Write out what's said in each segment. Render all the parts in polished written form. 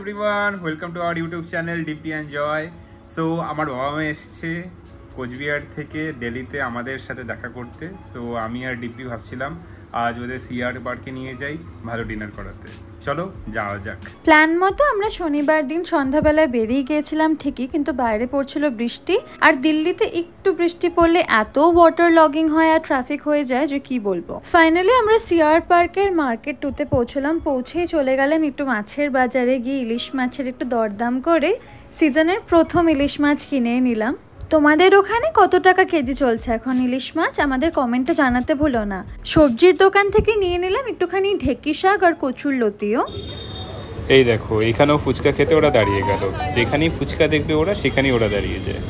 Everyone, welcome to our YouTube channel DP and Joy. So আমার বাবা মা এসছে কোচবিহার থেকে দিল্লিতে আমাদের সাথে দেখা করতে। সো আমি আর ডিপি ভাবছিলাম আজ ওদের সিআর পার্কে নিয়ে যাই ভালো ডিনার করাতে। চলো যাওয়া যাক। প্ল্যান মতো আমরা শনিবার দিন সন্ধ্যাবেলায় বেরিয়ে গিয়েছিলাম ঠিকই, কিন্তু বাইরে পড়ছিল বৃষ্টি। আর দিল্লিতে একটু বৃষ্টি পড়লে এত ওয়াটার লগিং হয় আর ট্রাফিক হয়ে যায় যে কি বলবো। ফাইনালি আমরা সিআর পার্কের মার্কেট 2তে পৌঁছলাম। পৌঁছেই চলে গেলাম একটু মাছের বাজারে, গিয়ে ইলিশ মাছের একটু দরদাম করে সিজনের প্রথম ইলিশ মাছ কিনে নিলাম। তোমাদের ওখানে কত টাকা কেজি চলছে এখন ইলিশ মাছ আমাদের কমেন্টে জানাতে ভুলো না। সবজির দোকান থেকে নিয়ে নিলাম একটুখানি ঢেকি শাক আর কচুর লতিও। এই দেখো, এখানেও ফুচকা খেতে ওরা দাঁড়িয়ে গেল। যেখানেই ফুচকা দেখবে ওরা সেখানেই ওরা দাঁড়িয়ে যায়।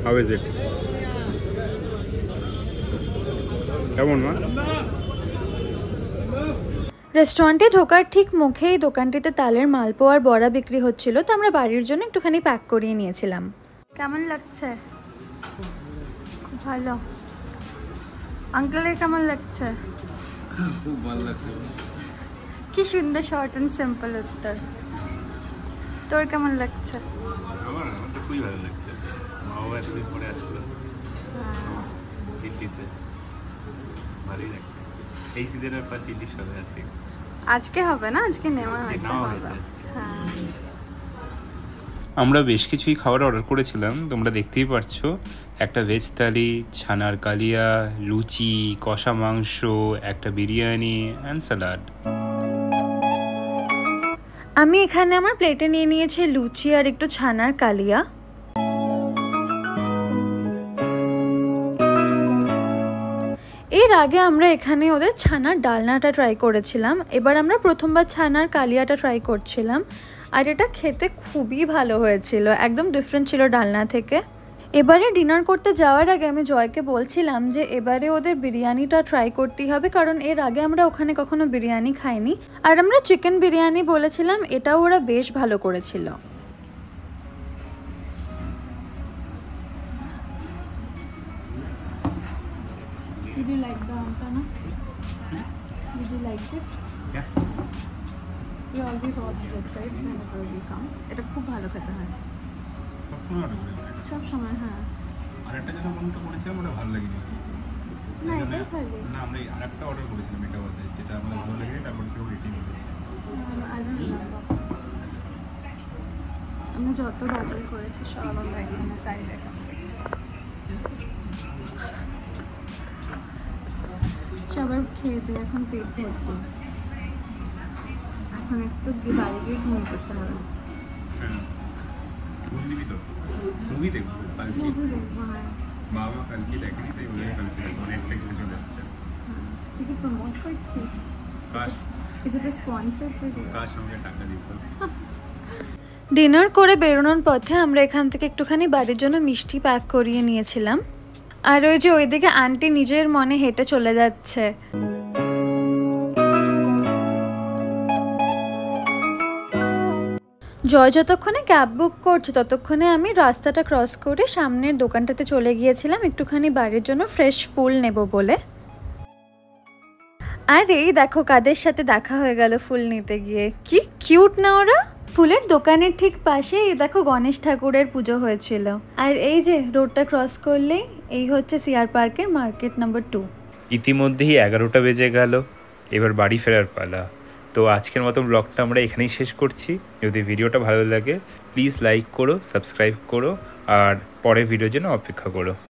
How is it? কেমন মা? রেস্টুরেন্টে ঢোকার ঠিক মুখেই দোকানটিতে তালের মালপোয়া আর বড়া বিক্রি হচ্ছিল, তো আমরা বাড়ির জন্য একটুখানি প্যাক করিয়ে নিয়েছিলাম। কেমন লাগছে? খুব ভালো। আঙ্কেলের কেমন লাগছে? খুব ভালো লাগছে। কি সুন্দর শর্ট অ্যান্ড সিম্পল উত্তর। তোর কেমন লাগছে? আমার তো খুবই ভালো লাগছে। মাও এতদিন পরে আসলো দিল্লিতে, ভালোই লাগছে। এই সিজনের ফার্স্ট ইলিশ হবে আজকে। আজকে হবে না, আজকে নেওয়া হয়েছে। আমরা বেশ কিছুই খাবার অর্ডার করেছিলাম, তোমরা দেখতেই পাচ্ছো। একটা ভেজ থালি, ছানার কালিয়া, লুচি, কষা মাংস, একটা বিরিয়ানি অ্যান্ড স্যালাড। আমি এখানে আমার প্লেটে নিয়ে নিয়েছি লুচি আর একটু ছানার কালিয়া। এর আগে আমরা এখানে ওদের ছানার ডালনাটা ট্রাই করেছিলাম, এবার আমরা প্রথমবার ছানার কালিয়াটা ট্রাই করছিলাম। আর এটা খেতে খুবই ভালো হয়েছিল, একদম ডিফারেন্ট ছিল ডালনা থেকে। এবারে ডিনার করতে যাওয়ার আগে আমি জয়কে বলছিলাম যে এবারে ওদের বিরিয়ানিটা ট্রাই করতেই হবে, কারণ এর আগে আমরা ওখানে কখনো বিরিয়ানি খাইনি। আর আমরা চিকেন বিরিয়ানি বলেছিলাম, এটাও ওরা বেশ ভালো করেছিল। Did you like the Antana? Did you like it? Yeah. You always order it, right? Whenever we come. এটা খুব ভালো খেতে হয়। সব সময় হ্যাঁ। আরেকটা যেটা মনটা করেছিলাম ওটা ভালো লাগেনি। না এটাই ভালো। না আমরা আরেকটা অর্ডার করেছিলাম এটা বলতে, যেটা আমাদের ভালো লাগে তারপর কেউ রেটিং করেছে। আমরা যত বাজার করেছি সব আমরা এখানে সাইডে সবার খেয়ে দিয়ে এখন পেট ভর্তি। এখন একটু বাড়ি গিয়ে ঘুমিয়ে পড়তে হবে। মুভি দেখবো কালকে। মুভি দেখবো হ্যাঁ। বাবা কালকে দেখেনি, তাই বলে কালকে দেখবো। নেটফ্লিক্সে চলে আসছে। তুই কি প্রমোট করছিস? কাশ is it a sponsored video? কাশ আমাকে টাকা দিত। ডিনার করে বেরোনোর পথে আমরা এখান থেকে একটুখানি বাড়ির জন্য মিষ্টি প্যাক করিয়ে নিয়েছিলাম। আর ওই যে ওইদিকে আন্টি নিজের মনে হেঁটে চলে যাচ্ছে। জয় যতক্ষণে ক্যাব বুক করছে ততক্ষণে আমি রাস্তাটা ক্রস করে সামনের দোকানটাতে চলে গিয়েছিলাম একটুখানি বাড়ির জন্য ফ্রেশ ফুল নেব বলে। আর এই দেখো কাদের সাথে দেখা হয়ে গেল ফুল নিতে গিয়ে। কি কিউট না ওরা। ফুলের দোকানের ঠিক পাশে এই দেখো গণেশ ঠাকুরের পুজো হয়েছিল। আর এই যে রোডটা ক্রস করলেই এই হচ্ছে সিআর পার্কের মার্কেট নাম্বার 2। ইতিমধ্যেই 11টা বেজে গেল, এবার বাড়ি ফেরার পালা। তো আজকের মতো ব্লগটা আমরা এখানেই শেষ করছি। যদি ভিডিওটা ভালো লাগে প্লিজ লাইক করো, সাবস্ক্রাইব করো আর পরের ভিডিওর জন্য অপেক্ষা করো।